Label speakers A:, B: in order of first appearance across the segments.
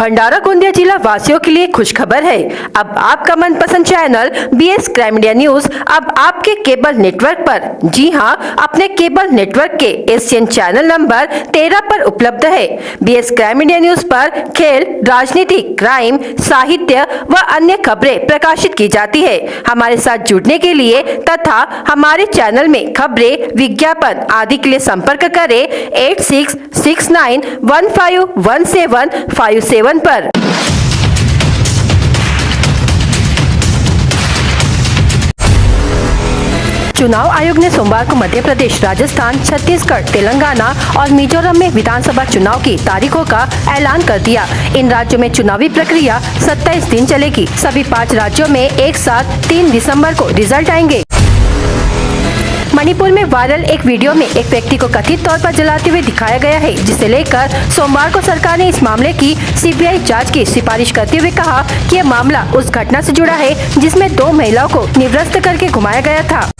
A: भंडारा गोंदिया जिला वासियों के लिए खुशखबर है। अब आपका मनपसंद channel BS crime media news अब आपके केबल नेटवर्क पर, जी हां, अपने केबल नेटवर्क के एशियन चैनल नंबर 13 पर उपलब्ध है। बीएस क्राइम मीडिया न्यूज पर खेल, राजनीति, क्राइम, साहित्य व अन्य खबरें प्रकाशित की जाती है। हमारे साथ जुड़ने के लिए तथा हमारे चैनल में खबरें, विज्ञापन आदि के लिए संपर्क करें 8669151757 पर। चुनाव आयोग ने सोमवार को मध्य प्रदेश, राजस्थान, छत्तीसगढ़, तेलंगाना और मिजोरम में विधानसभा चुनाव की तारीखों का ऐलान कर दिया। इन राज्यों में चुनावी प्रक्रिया 27 दिन चलेगी। सभी 5 राज्यों में एक साथ 3 दिसंबर को रिजल्ट आएंगे। मणिपुर में वायरल एक वीडियो में एक व्यक्ति को कथित तौर पर जलाते हुए दिखाया गया है, जिसे लेकर सोमवार को सरकार ने इस मामले की सीबीआई जांच की सिफारिश करते हुए कहा कि यह मामला उस घटना से जुड़ा है जिसमें 2 महिलाओं को निवृत्त करके घुमाया गया था।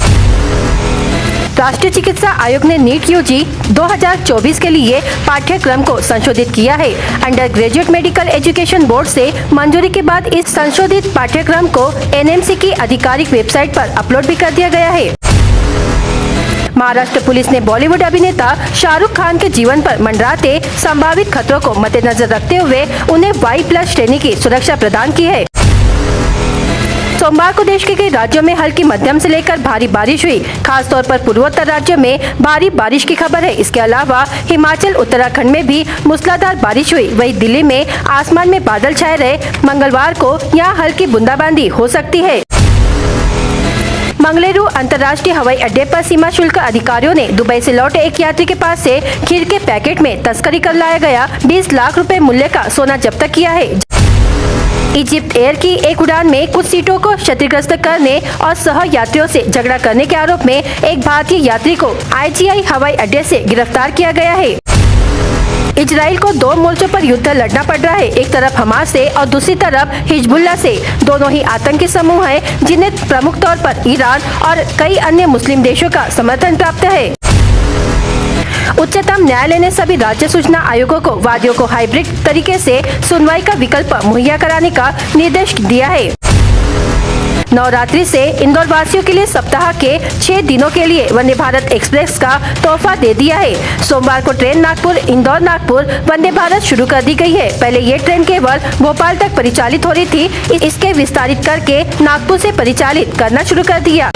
A: राष्ट्रीय चिकित्सा आयोग ने नीट यूजी 2024 के लिए पाठ्यक्रम को संशोधित किया है। Under graduate medical education board से मंजूरी के बाद इस संशोधित पाठ्यक्रम को एनएमसी की आधिकारिक वेबसाइट पर अपलोड भी कर दिया गया है। महाराष्ट्र पुलिस ने बॉलीवुड अभिनेता शाहरुख खान के जीवन पर मंडराते संभावित खतरों को मद्देनजर रखते हुए उन्हें Y+ श्रेणी की सुरक्षा प्रदान की है। सोमवार को देश के कई राज्यों में हल्की मध्यम से लेकर भारी बारिश हुई। खासतौर पर पूर्वोत्तर राज्यों में भारी बारिश की खबर है। इसके अलावा हिमाचल, उत्तराखंड में भी मूसलाधार बारिश हुई। वहीं दिल्ली में आसमान में बादल छाए रहे। मंगलवार को यहाँ हल्की बूंदाबांदी हो सकती है। मंगलुरु अंतर्राष्ट्रीय हवाई अड्डे पर सीमा शुल्क अधिकारियों ने दुबई से लौटे एक यात्री के पास से खीर के पैकेट में तस्करी कर लाया गया 20 लाख रुपए मूल्य का सोना जब्त किया है। इजिप्ट एयर की एक उड़ान में कुछ सीटों को क्षतिग्रस्त करने और सह यात्रियों से झगड़ा करने के आरोप में एक भारतीय यात्री को IGI हवाई अड्डे से गिरफ्तार किया गया है। इजराइल को 2 मोर्चों पर युद्ध लड़ना पड़ रहा है। एक तरफ हमास से और दूसरी तरफ हिजबुल्लाह से। दोनों ही आतंकी समूह हैं, जिन्हें प्रमुख तौर पर ईरान और कई अन्य मुस्लिम देशों का समर्थन प्राप्त है। उच्चतम न्यायालय ने सभी राज्य सूचना आयोगों को वादियों को हाइब्रिड तरीके से सुनवाई का विकल्प मुहैया कराने का निर्देश दिया है। नवरात्रि से इंदौर वासियों के लिए सप्ताह के 6 दिनों के लिए वंदे भारत एक्सप्रेस का तोहफा दे दिया है। सोमवार को ट्रेन नागपुर, इंदौर, नागपुर वंदे भारत शुरू कर दी गई है। पहले ये ट्रेन केवल भोपाल तक परिचालित हो रही थी। इसके विस्तारित करके नागपुर से परिचालित करना शुरू कर दिया।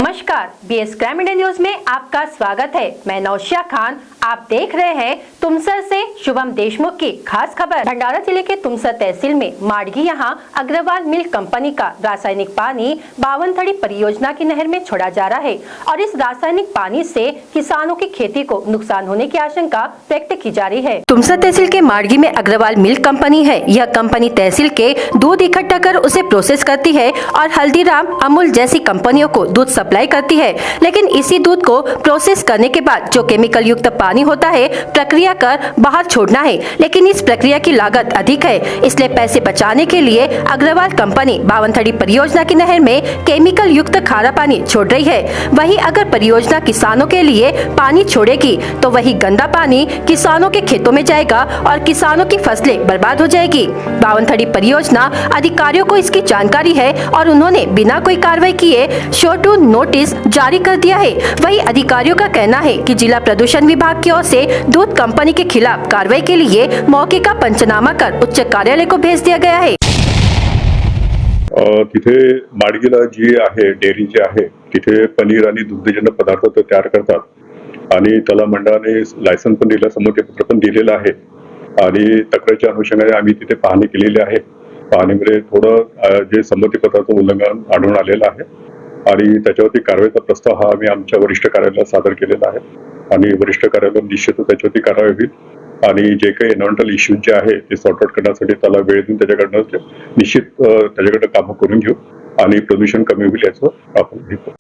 A: नमस्कार, बीएस क्राइम मीडिया न्यूज में आपका स्वागत है। मैं नौशिया खान। आप देख रहे हैं तुमसर से शुभम देशमुख की खास खबर। भंडारा जिले के तुमसर तहसील में माडगी यहाँ अग्रवाल मिल्क कंपनी का रासायनिक पानी बावनथड़ी परियोजना की नहर में छोड़ा जा रहा है और इस रासायनिक पानी से किसानों की खेती को नुकसान होने की आशंका व्यक्त की जा रही है। तुमसर तहसील के माडगी में अग्रवाल मिल्क कंपनी है। यह कंपनी तहसील के दूध इकट्ठा कर उसे प्रोसेस करती है और हल्दीराम, अमूल जैसी कंपनियों को दूध सप्लाई करती है। लेकिन इसी दूध को प्रोसेस करने के बाद जो केमिकल युक्त पानी होता है, प्रक्रिया कर बाहर छोड़ना है। लेकिन इस प्रक्रिया की लागत अधिक है, इसलिए पैसे बचाने के लिए अग्रवाल कंपनी बावनथड़ी परियोजना की नहर में केमिकल युक्त खारा पानी छोड़ रही है। वहीं अगर परियोजना किसानों के लिए पानी छोड़ेगी तो वही गंदा पानी किसानों के खेतों में जाएगा और किसानों की फसलें बर्बाद हो जाएगी। बावनथड़ी परियोजना अधिकारियों को इसकी जानकारी है और उन्होंने बिना कोई कार्रवाई किए शो टू नोटिस जारी कर दिया है। वहीं अधिकारियों का कहना है कि जिला प्रदूषण विभाग की ओर से दूध कंपनी के खिलाफ कार्रवाई के लिए मौके का पंचनामा कर उच्च कार्यालय को भेज दिया गया है।
B: तिथे माडगीला जी आहे डेअरी जी आहे तिथे पनीर आणि दुग्धजन्य पदार्थ ते तयार करतात आणि त्याला मंडळाने लायसन्स पण दिलं, संमतीपत्र पण दिलेलं आहे आणि तक्रारीच्या अनुषंगाने आम्ही तिथे पाहणी केलेली आहे। पाहणीमध्ये थोडं जे संमतीपत्राचं उल्लंघन आढळून आलेलं आहे आणि त्याच्यावरती कारवाईचा प्रस्ताव हा आम्ही आमच्या वरिष्ठ कार्यालयाला सादर केलेला आहे आणि वरिष्ठ कार्यालय निश्चितच त्याच्यावरती कारवाई होईल आणि जे काही एन्व्हायरमेंटल इश्यूज जे आहे ते सॉर्ट आउट करण्यासाठी त्याला वेळ देऊन त्याच्याकडनं निश्चित त्याच्याकडे कामं करून घेऊ आणि प्रदूषण कमी होईल याचं आपण घेतो।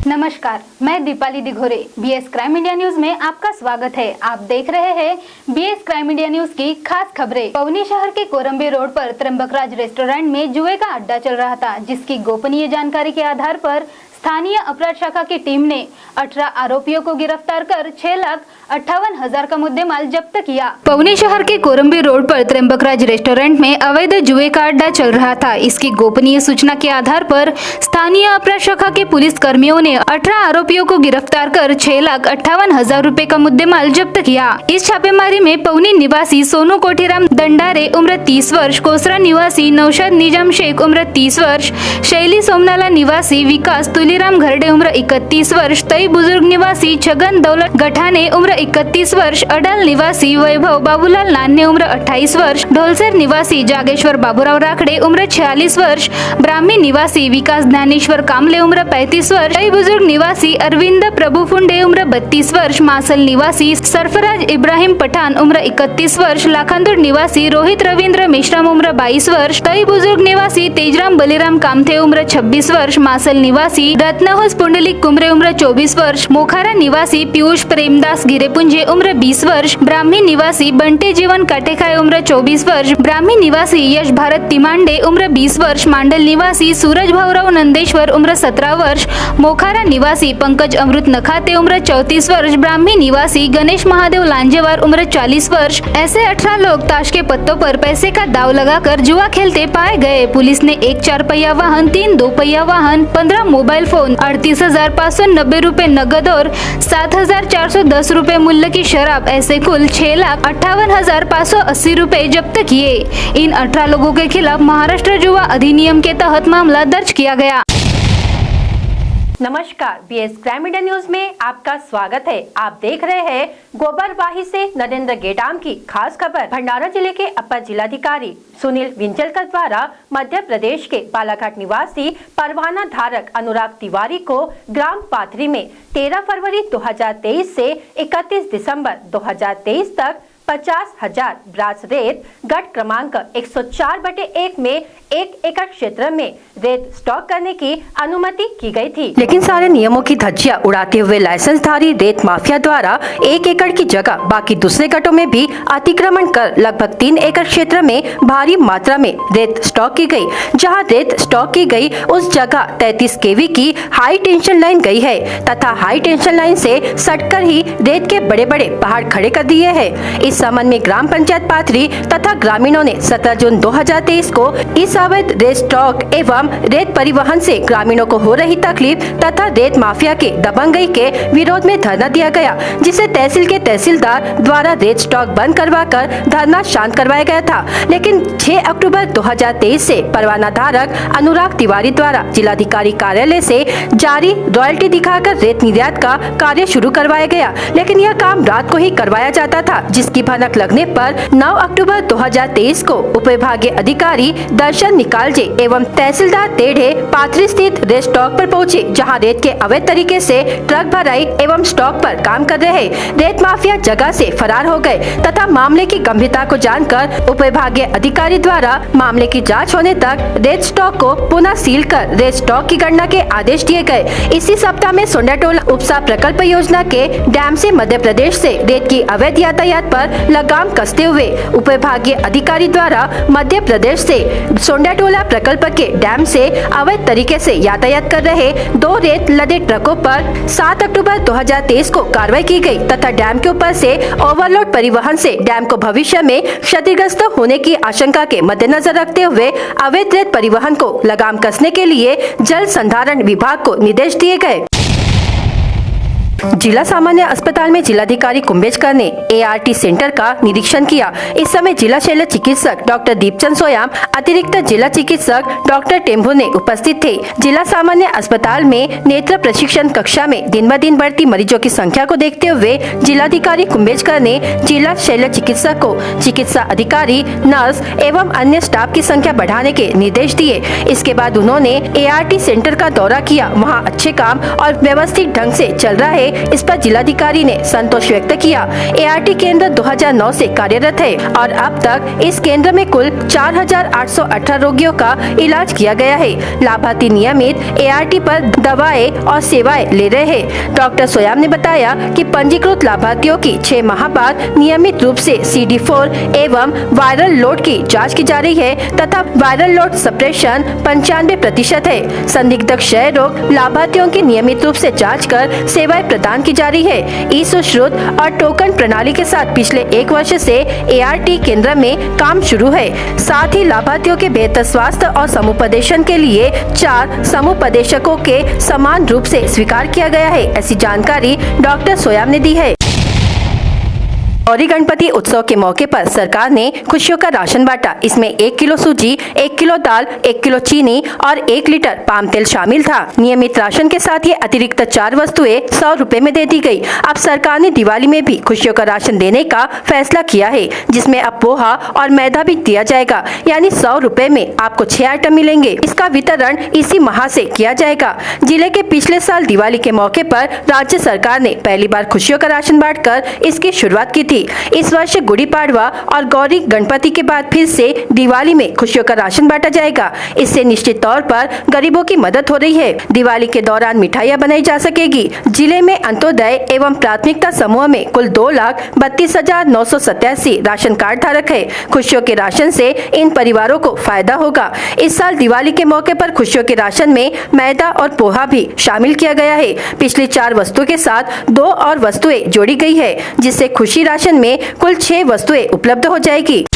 C: नमस्कार, मैं Deepali Dighore. BS crime media news में आपका स्वागत है। आप देख रहे हैं बीएस क्राइम मीडिया न्यूज की खास खबरें। पवनी शहर के कोरंबे रोड पर त्र्यंबकराज रेस्टोरेंट में जुए का अड्डा चल रहा था, जिसकी गोपनीय जानकारी के आधार पर स्थानीय अपराध शाखा की टीम ने 18 आरोपियों को गिरफ्तार कर 6,58,000 का मुद्देमाल जब्त किया। पवनी शहर के कोरंबी रोड पर त्र्यंबकराज रेस्टोरेंट में अवैध जुए का अड्डा चल रहा था। इसकी गोपनीय सूचना के आधार पर स्थानीय अपराध शाखा के पुलिस कर्मियों ने 18 आरोपियों को गिरफ्तार कर 6,58,000 रुपए का मुद्देमाल जब्त किया। इस छापेमारी में पवनी निवासी सोनू कोठीराम दंडारे उम्र 30 वर्ष, कोसरा निवासी नौशाद निजाम शेख उम्र 30 वर्ष, शैली सोमनाला निवासी विकास तुलीराम घरडे उम्र 31 वर्ष, तई बुजुर्ग निवासी छगन दौलत गठाने उम्र 31 वर्ष, अडाल निवासी वैभव बाबूलाल नान्ने उम्र 28 वर्ष, ढोलसर निवासी जागेश्वर बाबूराव राखड़े उम्र 46 वर्ष, ब्राह्मी निवासी विकास ज्ञानेश्वर कामले उम्र 35 वर्ष, तई बुजुर्ग निवासी अरविंद प्रभु फुंडे उम्र 32 वर्ष, मासल निवासी सरफराज इब्राहिम पठान उम्र 31 वर्ष, लाखांदूर निवासी रोहित रविंद्र मेश्राम उम्र 22 वर्ष, तई बुजुर्ग निवासी तेजराम बलिराम कामथे उम्र 26 वर्ष, मासल निवासी रत्नहोस पुंडलिक कुमरे उम्र 24 वर्ष, मोखारा निवासी पीयूष प्रेमदास गिरेपुंजे उम्र 20 वर्ष, ब्राह्मी निवासी बंटे जीवन काटेखाय उम्र 24 वर्ष, ब्राह्मी निवासी यश भारत तिमांडे उम्र 20 वर्ष, मांडल निवासी सूरज भाऊराव नंदेश्वर उम्र 17 वर्ष, मोखारा निवासी पंकज अमृत नखाते उम्र 34 वर्ष, ब्राह्मी निवासी गणेश महादेव लांजेवार उम्र 40 वर्ष। ऐसे 18 लोग ताश के पत्तों पर पैसे का दाव लगाकर जुआ खेलते पाए गए। पुलिस ने एक 4 पहिया वाहन, 3 2 पहिया वाहन, 15 मोबाइल फोन, 38,590 रुपए नगद और 7,410 रुपए मूल्य की शराब, ऐसे कुल 6,58,580 रुपए जब्त किए। इन 18 लोगों के खिलाफ महाराष्ट्र जुआ अधिनियम के तहत मामला दर्ज किया गया।
A: नमस्कार, बीएस क्राइम इंडिया न्यूज में आपका स्वागत है। आप देख रहे हैं गोबरवाही से नरेंद्र गेडाम की खास खबर। भंडारा जिले के अपर जिलाधिकारी सुनील विंचलकर द्वारा मध्य प्रदेश के बालाघाट निवासी परवाना धारक अनुराग तिवारी को ग्राम पाथरी में 13 फरवरी 2023 से 31 दिसंबर 2023 तक 50,000 ब्रास रेत गट क्रमांक 104/1 में 1 एकड़ क्षेत्र में रेत स्टॉक करने की अनुमति की गई थी, लेकिन सारे नियमों की धज्जियां उड़ाते हुए लाइसेंसधारी रेत माफिया द्वारा 1 एकड़ की जगह बाकी दूसरे गटों में भी अतिक्रमण कर लगभग 3 एकड़ क्षेत्र में भारी मात्रा में रेत स्टॉक की गई। जहां रेत स्टॉक की गई उस जगह 33 kV की हाई टेंशन लाइन गई है तथा हाई टेंशन लाइन से सटकर ही रेत के बड़े बड़े पहाड़ खड़े कर दिए हैं। इस संबंध में ग्राम पंचायत पाथरी तथा ग्रामीणों ने 17 जून 2023 को इस अवैध रेत स्टॉक एवं रेत परिवहन से ग्रामीणों को हो रही तकलीफ तथा रेत माफिया के दबंगई के विरोध में धरना दिया गया, जिसे तहसील के तहसीलदार द्वारा रेत स्टॉक बंद करवाकर धरना शांत करवाया गया था। लेकिन 6 अक्टूबर 2023 से परवाना धारक अनुराग तिवारी द्वारा जिलाधिकारी कार्यालय से जारी रॉयल्टी दिखाकर रेत निर्यात का कार्य शुरू करवाया गया, लेकिन यह काम रात को ही करवाया जाता था, जिसकी भनक लगने पर 9 अक्टूबर 2023 को उपविभागीय अधिकारी दर्शन निकालजे एवं तहसीलदार तेढ़े पाथरी स्थित रेत स्टॉक पर पहुंचे, जहां रेत के अवैध तरीके से ट्रक भराई एवं स्टॉक पर काम कर रहे रेत माफिया जगह से फरार हो गए तथा मामले की गंभीरता को जानकर उपविभागीय अधिकारी द्वारा मामले की जांच होने तक रेत स्टॉक को पुनः सील कर रेत स्टॉक की गणना के आदेश दिए गए। इसी सप्ताह में सोंडाटोला उपसा प्रकल्प योजना के डैम से मध्य प्रदेश से रेत की अवैध यातायात पर लगाम कसते हुए उपविभागीय अधिकारी द्वारा मध्य प्रदेश से सोंडाटोला प्रकल्प के डैम से अवैध तरीके से यातायात कर रहे 2 रेत लदे ट्रकों पर 7 अक्टूबर 2023 को कार्रवाई की गई तथा डैम के ऊपर से ओवरलोड परिवहन से डैम को भविष्य में क्षतिग्रस्त होने की आशंका के मद्देनजर रखते हुए अवैध रेत परिवहन को लगाम कसने के लिए जल संधारण विभाग को निर्देश दिए गए। जिला सामान्य अस्पताल में जिलाधिकारी कुंभेजकर ने ART सेंटर का निरीक्षण किया। इस समय जिला शल्य चिकित्सक डॉक्टर दीपचंद सोयाम, अतिरिक्त जिला चिकित्सक डॉक्टर टेम्भू ने उपस्थित थे। जिला सामान्य अस्पताल में नेत्र प्रशिक्षण कक्षा में दिन ब दिन बढ़ती मरीजों की संख्या को देखते हुए जिलाधिकारी कुंभेजकर ने जिला शल्य चिकित्सक को चिकित्सा अधिकारी, नर्स एवं अन्य स्टाफ की संख्या बढ़ाने के निर्देश दिए। इसके बाद उन्होंने ART सेंटर का दौरा किया। वहाँ अच्छे काम और व्यवस्थित ढंग से चल रहे इस पर जिलाधिकारी ने संतोष व्यक्त किया। ART केंद्र 2009 से कार्यरत है और अब तक इस केंद्र में कुल 4,818 रोगियों का इलाज किया गया है। लाभार्थी नियमित ART पर दवाएं और सेवाएं ले रहे हैं। डॉक्टर सोयाम ने बताया कि पंजीकृत लाभार्थियों की 6 माह बाद नियमित रूप से CD4 एवं वायरल लोड की जांच की जा रही है तथा वायरल लोड सप्रेशन 95% है। संदिग्ध क्षय रोग लाभार्थियों की नियमित रूप से जांच कर सेवाएं प्रदान की जा रही है। ई-सुश्रुत और टोकन प्रणाली के साथ पिछले 1 वर्ष से ART केंद्र में काम शुरू है। साथ ही लाभार्थियों के बेहतर स्वास्थ्य और समुपदेशन के लिए 4 समुपदेशकों के समान रूप से स्वीकार किया गया है। ऐसी जानकारी डॉक्टर सोयाम ने दी है। गौरी गणपति उत्सव के मौके पर सरकार ने खुशियों का राशन बांटा। इसमें 1 किलो सूजी, 1 किलो दाल, 1 किलो चीनी और 1 लीटर पाम तेल शामिल था। नियमित राशन के साथ ये अतिरिक्त 4 वस्तुएं 100 रुपए में दे दी गई। अब सरकार ने दिवाली में भी खुशियों का राशन देने का फैसला किया है, जिसमें अब पोहा और मैदा भी दिया जाएगा। यानी 100 रुपए में आपको 6 आइटम मिलेंगे। इसका वितरण इसी माह से किया जाएगा। जिले के पिछले साल दिवाली के मौके पर राज्य सरकार ने पहली बार खुशियों का राशन बांटकर इसकी शुरुआत की थी। इस वर्ष गुड़ी पाड़वा और गौरी गणपति के बाद फिर से दिवाली में खुशियों का राशन बांटा जाएगा। इससे निश्चित तौर पर गरीबों की मदद हो रही है। दिवाली के दौरान मिठाइयां बनाई जा सकेगी। जिले में अंत्योदय एवं प्राथमिकता समूह में कुल 2,32,987 राशन कार्ड धारक है। खुशियों के राशन से इन परिवारों को फायदा होगा। इस साल दिवाली के मौके पर खुशियों के राशन में मैदा और पोहा भी शामिल किया गया है। पिछली 4 वस्तुओं के साथ 2 और वस्तुएं जोड़ी गई है, जिससे खुशी राशन में कुल 6 वस्तुएं उपलब्ध हो जाएगी।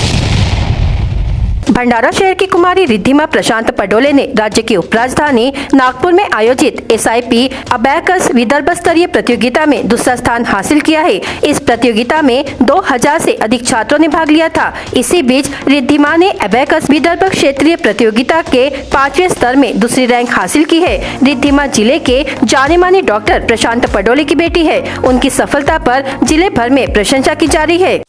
A: भंडारा शहर की कुमारी रिद्धिमा प्रशांत पडोले ने राज्य की उपराजधानी नागपुर में आयोजित SIP अबैकस विदर्भ स्तरीय प्रतियोगिता में दूसरा स्थान हासिल किया है। इस प्रतियोगिता में 2000 से अधिक छात्रों ने भाग लिया था। इसी बीच रिद्धिमा ने अबैकस विदर्भ क्षेत्रीय प्रतियोगिता के 5वें स्तर में दूसरी रैंक हासिल की है। रिद्धिमा जिले के जाने माने डॉक्टर प्रशांत पडोले की बेटी है। उनकी सफलता पर जिले भर में प्रशंसा की जा रही है।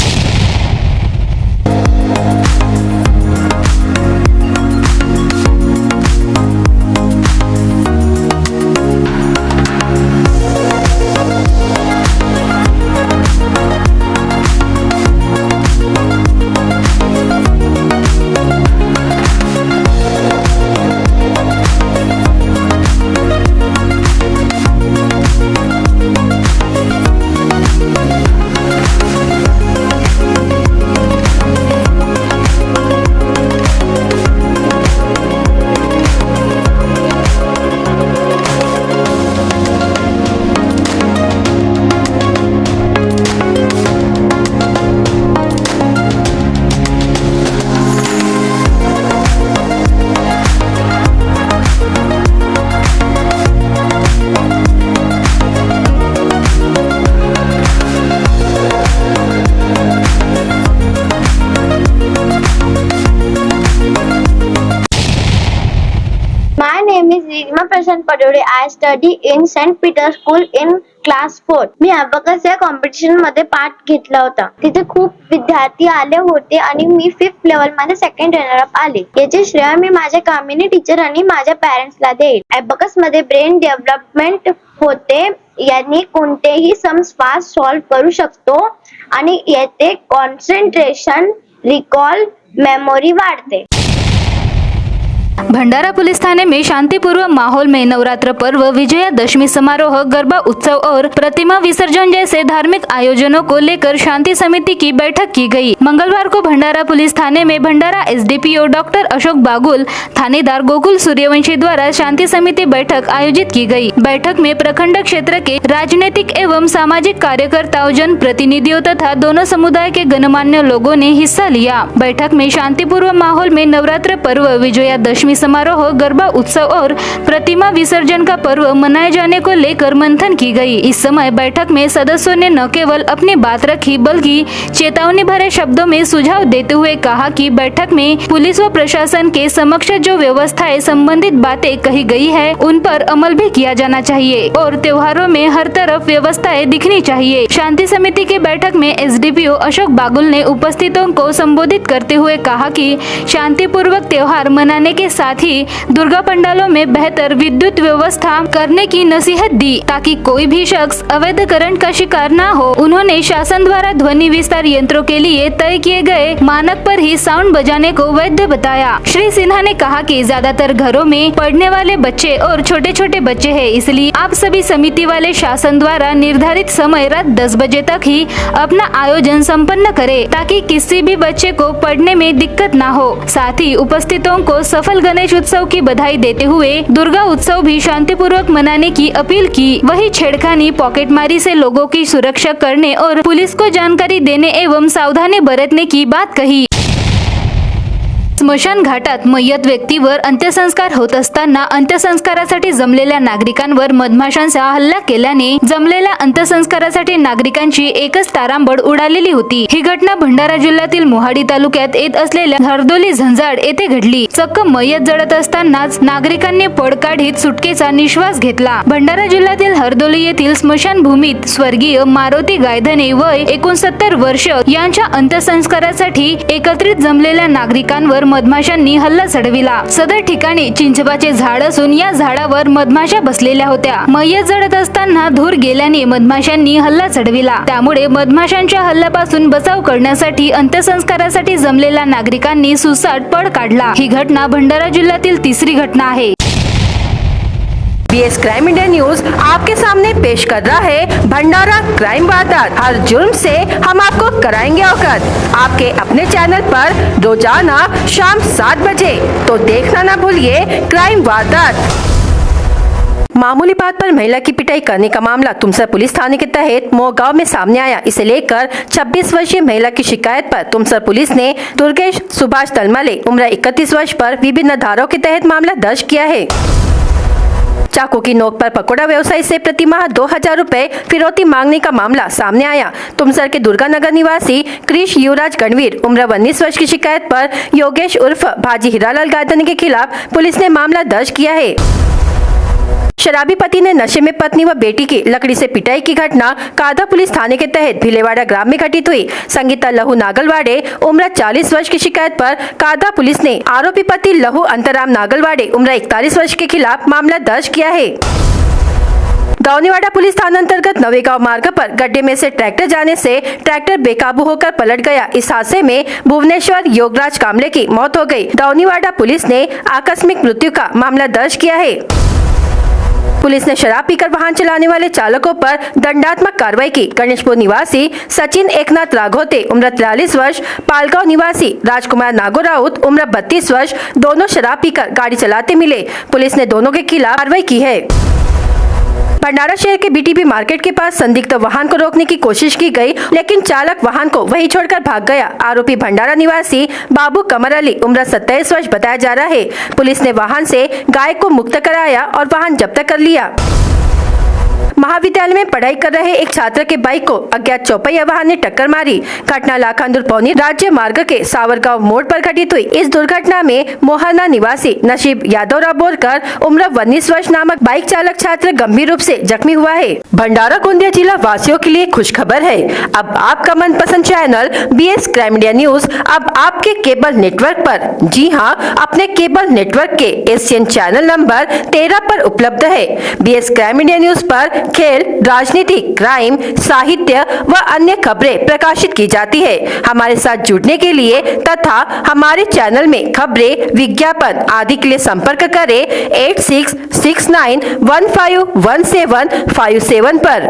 D: Riddhima Prashant Padole. I study in St. Peter's School in class 4. मी अबॅकस या कॉम्पिटिशन मध्ये पार्ट घेतला होता. तिथे खूप विद्यार्थी आले होते आणि मी 5th लेवल मध्ये सेकंड रनर अप आले. याचे श्रेय मी माझ्या कामिनी टीचर आणि माझ्या पॅरेंट्सला देईन. अबॅकस मध्ये ब्रेन डेव्हलपमेंट होते. यांनी कोणतेही सम फास्ट सॉल्व्ह करू शकतो आणि याचे कॉन्सन्ट्रेशन, रिकॉल, मेमोरी वाढते.
C: भंडारा पुलिस थाने में शांतिपूर्व माहौल में नवरात्र पर्व, विजयादशमी समारोह, गरबा उत्सव और प्रतिमा विसर्जन जैसे धार्मिक आयोजनों को लेकर शांति समिति की बैठक की गई। मंगलवार को भंडारा पुलिस थाने में भंडारा SDPO डॉक्टर अशोक बागुल, थानेदार गोकुल सूर्यवंशी द्वारा शांति समिति बैठक आयोजित की गई। बैठक में प्रखंड क्षेत्र के राजनीतिक एवं सामाजिक कार्यकर्ताओं, जन प्रतिनिधियों तथा दोनों समुदाय के गणमान्य लोगों ने हिस्सा लिया। बैठक में शांतिपूर्व माहौल में नवरात्र पर्व, विजयादशमी समारोह, गरबा उत्सव और प्रतिमा विसर्जन का पर्व मनाए जाने को लेकर मंथन की गई। इस समय बैठक में सदस्यों ने न केवल अपनी बात रखी बल्कि चेतावनी भरे शब्दों में सुझाव देते हुए कहा कि बैठक में पुलिस व प्रशासन के समक्ष जो व्यवस्थाएं संबंधित बातें कही गई है उन पर अमल भी किया जाना चाहिए और त्योहारों में हर तरफ व्यवस्थाएं दिखनी चाहिए। शांति समिति की बैठक में SDPO अशोक बागुल ने उपस्थितों को संबोधित करते हुए कहा कि शांतिपूर्वक त्योहार मनाने के साथ ही दुर्गा पंडालों में बेहतर विद्युत व्यवस्था करने की नसीहत दी ताकि कोई भी शख्स अवैध करंट का शिकार न हो। उन्होंने शासन द्वारा ध्वनि विस्तार यंत्रों के लिए तय किए गए मानक पर ही साउंड बजाने को वैध बताया। श्री सिन्हा ने कहा कि ज्यादातर घरों में पढ़ने वाले बच्चे और छोटे छोटे बच्चे हैं, इसलिए आप सभी समिति वाले शासन द्वारा निर्धारित समय रात 10 बजे तक ही अपना आयोजन संपन्न करें ताकि किसी भी बच्चे को पढ़ने में दिक्कत ना हो। साथ ही उपस्थितों को सफल गणेश उत्सव की बधाई देते हुए दुर्गा उत्सव भी शांतिपूर्वक मनाने की अपील की। वही छेड़खानी, पॉकेटमारी से लोगों की सुरक्षा करने और पुलिस को जानकारी देने एवं सावधानी बरतने की बात कही। स्मशान घाटात मयत व्यक्तीवर अंत्यसंस्कार होत असताना अंत्यसंस्कारासाठी जमलेल्या नागरिकांवर मधमाशांचा हल्ला केल्याने जमलेल्या अंत्यसंस्कारासाठी नागरिकांची एकच तारांबळ उडालेली होती। ही घटना भंडारा जिल्ह्यातील मोहाडी तालुक्यात येत असलेल्या हरदोली झंजाड येथे घडली। चक्क मयत जळत असतानाच नागरिकांनी पळ काढीत सुटकेचा निश्वास घेतला। भंडारा जिल्ह्यातील हरदोली येथील स्मशानभूमीत स्वर्गीय मारुती गायधने वय 69 वर्ष यांच्या अंत्यसंस्कारासाठी एकत्रित जमलेल्या नागरिकांवर मधमाशांनी हल्ला चढविला। सदर ठिकाणी चिंचवाचे झाड असून या झाडावर मधमाशा बसलेल्या होत्या। मयत जळत असताना धूर गेल्याने मधमाशांनी हल्ला चढविला। त्यामुळे मधमाशांच्या हल्ल्यापासून बचाव करण्यासाठी अंत्यसंस्कारासाठी जमलेल्या नागरिकांनी सुसाट पळ काढला। ही घटना भंडारा जिल्ह्यातील तिसरी घटना आहे।
A: बीएस क्राइम इंडिया न्यूज आपके सामने पेश कर रहा है भंडारा क्राइम वारदात। हर जुर्म से हम आपको कराएंगे अवगत। आपके अपने चैनल पर रोजाना शाम 7 बजे, तो देखना ना भूलिए क्राइम वारदात। मामूली बात पर महिला की पिटाई करने का मामला तुमसर पुलिस थाने के तहत मोहगांव में सामने आया। इसे लेकर 26 वर्षीय महिला की शिकायत पर तुमसर पुलिस ने दुर्गेश सुभाष तलमले उम्र 31 वर्ष पर विभिन्न धाराओं के तहत मामला दर्ज किया है। चाकू की नोक पर पकोड़ा व्यवसायी से प्रतिमाह 2000 रुपए फिरौती मांगने का मामला सामने आया। तुमसर के दुर्गानगर निवासी कृष युवराज गणवीर उम्र 19 वर्ष की शिकायत पर योगेश उर्फ भाजी हीरालाल गायधनी के खिलाफ पुलिस ने मामला दर्ज किया है। शराबी पति ने नशे में पत्नी व बेटी की लकड़ी से पिटाई की घटना कादा पुलिस थाने के तहत भिलेवाड़ा ग्राम में घटित हुई। संगीता लहू नागलवाड़े उम्र 40 वर्ष की शिकायत पर कादा पुलिस ने आरोपी पति लहू अंतराम नागलवाड़े उम्र 41 वर्ष के खिलाफ मामला दर्ज किया है। दौनीवाड़ा पुलिस थाना अंतर्गत नवेगांव मार्ग पर गड्ढे में से ट्रैक्टर जाने से ट्रैक्टर बेकाबू होकर पलट गया। इस हादसे में भुवनेश्वर योगराज कामले की मौत हो गई। दौनीवाड़ा पुलिस ने आकस्मिक मृत्यु का मामला दर्ज किया है। पुलिस ने शराब पीकर वाहन चलाने वाले चालकों पर दंडात्मक कार्रवाई की। गणेशपुर निवासी सचिन एकनाथ राघोते उम्र 43 वर्ष, पालगांव निवासी राजकुमार नागो राउत उम्र 32 वर्ष दोनों शराब पीकर गाड़ी चलाते मिले। पुलिस ने दोनों के खिलाफ कार्रवाई की है। भंडारा शहर के बीटीबी मार्केट के पास संदिग्ध वाहन को रोकने की कोशिश की गई, लेकिन चालक वाहन को वहीं छोड़कर भाग गया। आरोपी भंडारा निवासी बाबू कमर अली उम्र 27 वर्ष बताया जा रहा है। पुलिस ने वाहन से गाय को मुक्त कराया और वाहन जब्त कर लिया। महाविद्यालय में पढ़ाई कर रहे एक छात्र के बाइक को अज्ञात चौपहिया वाहन ने टक्कर मारी। घटना लाखांदुर पौनी राज्य मार्ग के सावरगांव मोड़ पर घटित हुई। इस दुर्घटना में मोहना निवासी नसीब यादव बोरकर उम्र 19 वर्ष नामक बाइक चालक छात्र गंभीर रूप से जख्मी हुआ है। भंडारा गोंदिया जिला वासियों के लिए खुश खबर है। अब आपका मनपसंद channel BS crime India news अब आपके केबल नेटवर्क पर, जी हाँ, अपने केबल नेटवर्क के एशियन चैनल नंबर 13 पर उपलब्ध है। बीएस क्राइम इंडिया न्यूज पर खेल, राजनीति, क्राइम, साहित्य व अन्य खबरें प्रकाशित की जाती है। हमारे साथ जुड़ने के लिए तथा हमारे चैनल में खबरें, विज्ञापन आदि के लिए संपर्क करें 8669151757 पर।